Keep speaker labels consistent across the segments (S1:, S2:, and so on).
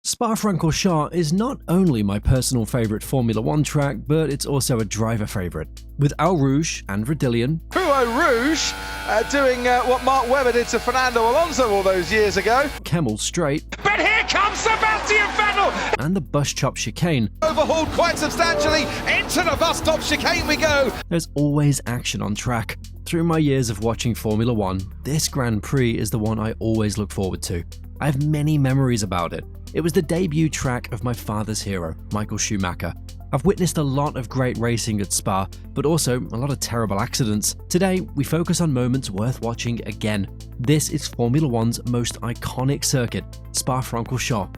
S1: Spa-Francorchamps is not only my personal favourite Formula 1 track, but it's also a driver favourite. With Eau Rouge and Raidillon,
S2: Eau Rouge doing what Mark Webber did to Fernando Alonso all those years ago.
S1: Kemmel Straight,
S2: But here comes Sebastian Vettel!
S1: and the bus chop chicane,
S2: Overhauled quite substantially, into the bus stop chicane we go!
S1: there's always action on track. Through my years of watching Formula 1, this Grand Prix is the one I always look forward to. I have many memories about it. It was the debut track of my father's hero, Michael Schumacher. I've witnessed a lot of great racing at Spa, but also a lot of terrible accidents. Today, we focus on moments worth watching again. This is Formula 1's most iconic circuit, Spa-Francorchamps.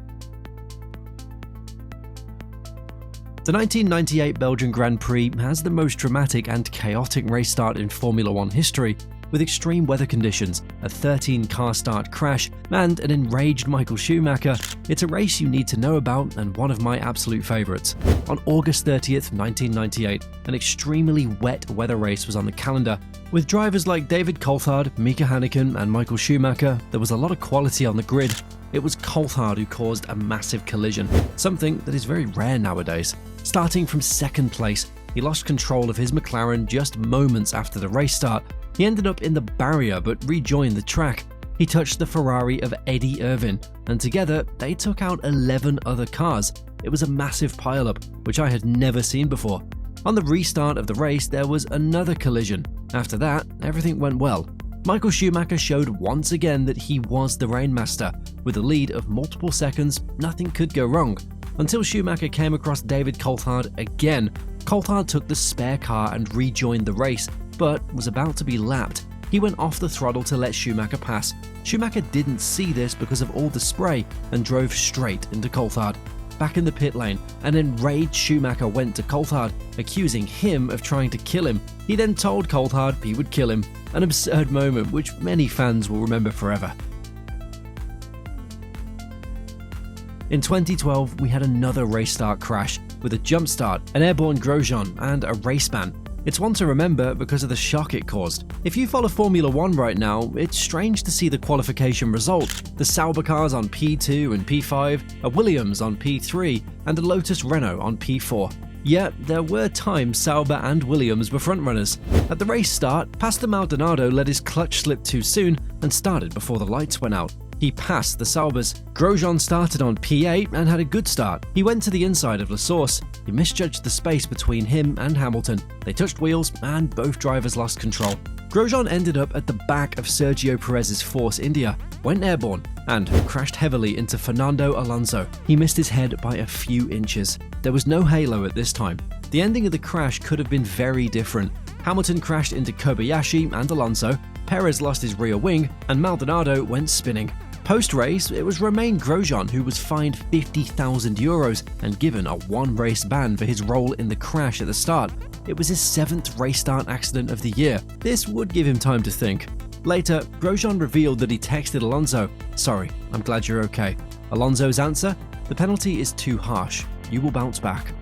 S1: The 1998 Belgian Grand Prix has the most dramatic and chaotic race start in Formula 1 history, with extreme weather conditions, a 13-car start crash, and an enraged Michael Schumacher. It's a race you need to know about and one of my absolute favourites. On August 30th, 1998, an extremely wet weather race was on the calendar. With drivers like David Coulthard, Mika Häkkinen, and Michael Schumacher, there was a lot of quality on the grid. It was Coulthard who caused a massive collision, something that is very rare nowadays. Starting from second place, he lost control of his McLaren just moments after the race start. He ended up in the barrier but rejoined the track. He touched the Ferrari of Eddie Irvine, and together they took out 11 other cars. It was a massive pileup, which I had never seen before. On the restart of the race, there was another collision. After that, everything went well. Michael Schumacher showed once again that he was the Rainmaster. With a lead of multiple seconds, nothing could go wrong. Until Schumacher came across David Coulthard again. Coulthard took the spare car and rejoined the race, but was about to be lapped. He went off the throttle to let Schumacher pass. Schumacher didn't see this because of all the spray and drove straight into Coulthard. Back in the pit lane, an enraged Schumacher went to Coulthard, accusing him of trying to kill him. He then told Coulthard he would kill him, an absurd moment which many fans will remember forever. In 2012, we had another race start crash with a jump start, an airborne Grosjean, and a race ban. It's one to remember because of the shock it caused. If you follow Formula 1 right now, it's strange to see the qualification result. The Sauber cars on P2 and P5, a Williams on P3, and a Lotus Renault on P4. Yet, there were times Sauber and Williams were frontrunners. At the race start, Pastor Maldonado let his clutch slip too soon and started before the lights went out. He passed the Saubers. Grosjean started on P8 and had a good start. He went to the inside of La Source. He misjudged the space between him and Hamilton. They touched wheels and both drivers lost control. Grosjean ended up at the back of Sergio Perez's Force India, went airborne, and crashed heavily into Fernando Alonso. He missed his head by a few inches. There was no halo at this time. The ending of the crash could have been very different. Hamilton crashed into Kobayashi and Alonso, Perez lost his rear wing, and Maldonado went spinning. Post-race, it was Romain Grosjean who was fined €50,000 and given a one-race ban for his role in the crash at the start. It was his 7th race start accident of the year. This would give him time to think. Later, Grosjean revealed that he texted Alonso, "Sorry, I'm glad you're okay." Alonso's answer? "The penalty is too harsh. You will bounce back."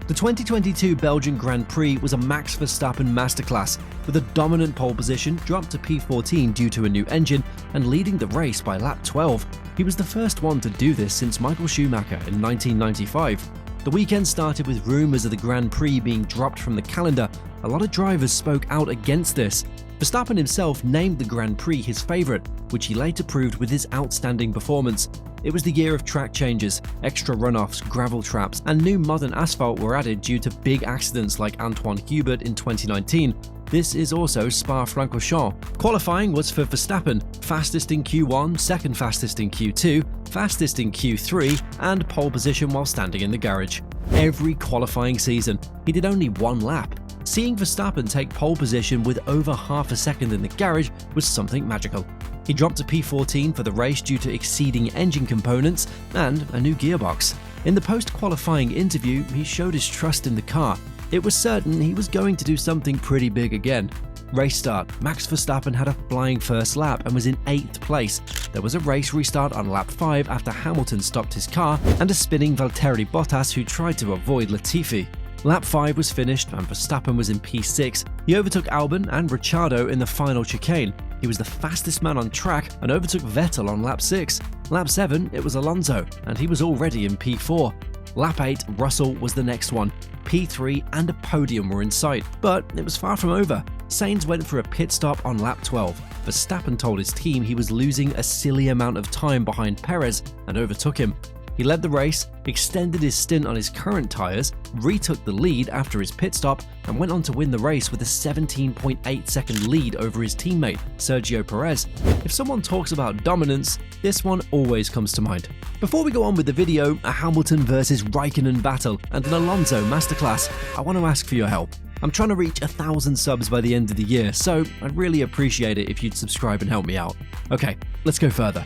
S1: The 2022 Belgian Grand Prix was a Max Verstappen masterclass, with a dominant pole position, dropped to P14 due to a new engine, and leading the race by lap 12. He was the first one to do this since Michael Schumacher in 1995. The weekend started with rumours of the Grand Prix being dropped from the calendar. A lot of drivers spoke out against this. Verstappen himself named the Grand Prix his favourite, which he later proved with his outstanding performance. It was the year of track changes, extra runoffs, gravel traps, and new modern asphalt were added due to big accidents like Antoine Hubert in 2019. This is also Spa-Francorchamps. Qualifying was for Verstappen, fastest in Q1, second fastest in Q2, fastest in Q3, and pole position while standing in the garage. Every qualifying season, he did only one lap. Seeing Verstappen take pole position with over half a second in the garage was something magical. He dropped to P14 for the race due to exceeding engine components and a new gearbox. In the post-qualifying interview, he showed his trust in the car. It was certain he was going to do something pretty big again. Race start, Max Verstappen had a flying first lap and was in 8th place. There was a race restart on lap 5 after Hamilton stopped his car, and a spinning Valtteri Bottas who tried to avoid Latifi. Lap 5 was finished and Verstappen was in P6. He overtook Albon and Ricciardo in the final chicane. He was the fastest man on track and overtook Vettel on lap 6. Lap 7, it was Alonso, and he was already in P4. Lap 8, Russell was the next one. P3 and a podium were in sight, but it was far from over. Sainz went for a pit stop on lap 12. Verstappen told his team he was losing a silly amount of time behind Perez and overtook him. He led the race, extended his stint on his current tyres, retook the lead after his pit stop, and went on to win the race with a 17.8 second lead over his teammate, Sergio Perez. If someone talks about dominance, this one always comes to mind. Before we go on with the video, a Hamilton versus Raikkonen battle and an Alonso masterclass, I want to ask for your help. I'm trying to reach 1,000 subs by the end of the year, so I'd really appreciate it if you'd subscribe and help me out. Okay, let's go further.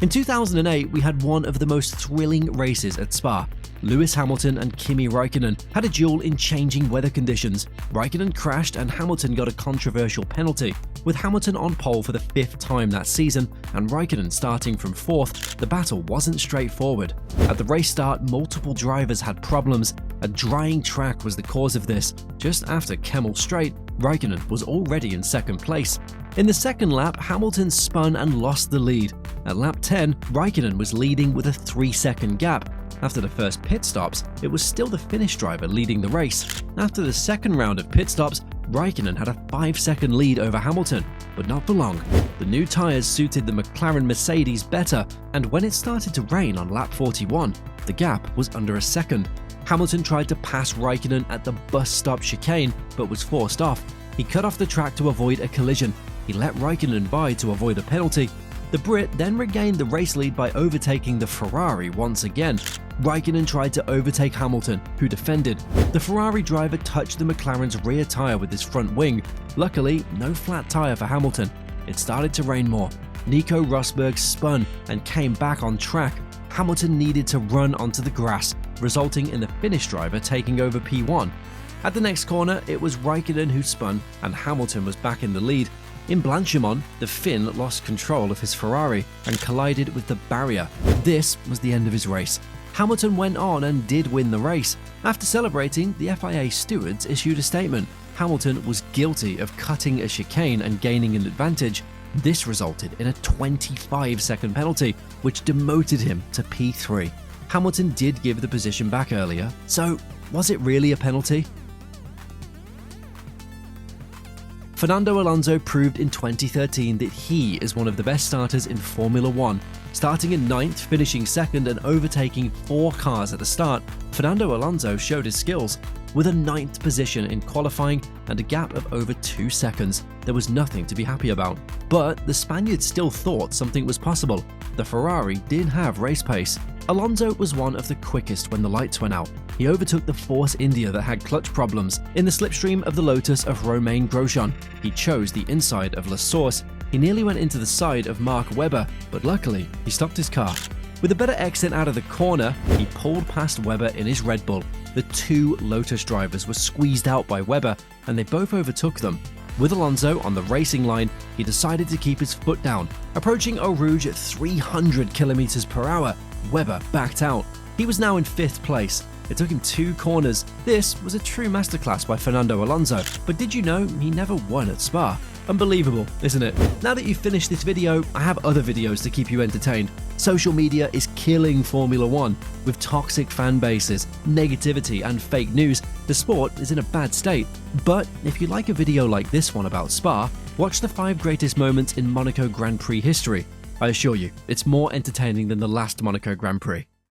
S1: In 2008, we had one of the most thrilling races at Spa. Lewis Hamilton and Kimi Raikkonen had a duel in changing weather conditions. Raikkonen crashed and Hamilton got a controversial penalty. With Hamilton on pole for the 5th time that season and Raikkonen starting from 4th, the battle wasn't straightforward. At the race start, multiple drivers had problems. A drying track was the cause of this. Just after Kemmel Straight, Raikkonen was already in 2nd place. In the second lap, Hamilton spun and lost the lead. At lap 10, Raikkonen was leading with a 3-second gap. After the first pit stops, it was still the finish driver leading the race. After the second round of pit stops, Raikkonen had a 5-second lead over Hamilton, but not for long. The new tyres suited the McLaren Mercedes better, and when it started to rain on lap 41, the gap was under a second. Hamilton tried to pass Raikkonen at the bus stop chicane, but was forced off. He cut off the track to avoid a collision. He let Raikkonen by to avoid a penalty. The Brit then regained the race lead by overtaking the Ferrari once again. Raikkonen tried to overtake Hamilton, who defended. The Ferrari driver touched the McLaren's rear tyre with his front wing. Luckily, no flat tyre for Hamilton. It started to rain more. Nico Rosberg spun and came back on track. Hamilton needed to run onto the grass, resulting in the Finnish driver taking over P1. At the next corner, it was Raikkonen who spun and Hamilton was back in the lead. In Blanchimont, the Finn lost control of his Ferrari and collided with the barrier. This was the end of his race. Hamilton went on and did win the race. After celebrating, the FIA stewards issued a statement. Hamilton was guilty of cutting a chicane and gaining an advantage. This resulted in a 25-second penalty, which demoted him to P3. Hamilton did give the position back earlier, so was it really a penalty? Fernando Alonso proved in 2013 that he is one of the best starters in Formula 1. Starting in 9th, finishing 2nd and overtaking 4 cars at the start, Fernando Alonso showed his skills. With a 9th position in qualifying and a gap of over 2 seconds, there was nothing to be happy about. But the Spaniard still thought something was possible. The Ferrari did have race pace. Alonso was one of the quickest when the lights went out. He overtook the Force India that had clutch problems. In the slipstream of the Lotus of Romain Grosjean, he chose the inside of La Source. He nearly went into the side of Mark Webber, but luckily, he stopped his car. With a better exit out of the corner, he pulled past Webber in his Red Bull. The 2 Lotus drivers were squeezed out by Webber, and they both overtook them. With Alonso on the racing line, he decided to keep his foot down. Approaching Eau Rouge at 300 km per hour, Webber backed out. He was now in 5th place. It took him 2 corners. This was a true masterclass by Fernando Alonso, but did you know he never won at Spa? Unbelievable, isn't it? Now that you've finished this video, I have other videos to keep you entertained. Social media is killing Formula 1. With toxic fan bases, negativity and fake news, the sport is in a bad state. But if you like a video like this one about Spa, watch the 5 greatest moments in Monaco Grand Prix history. I assure you, it's more entertaining than the last Monaco Grand Prix.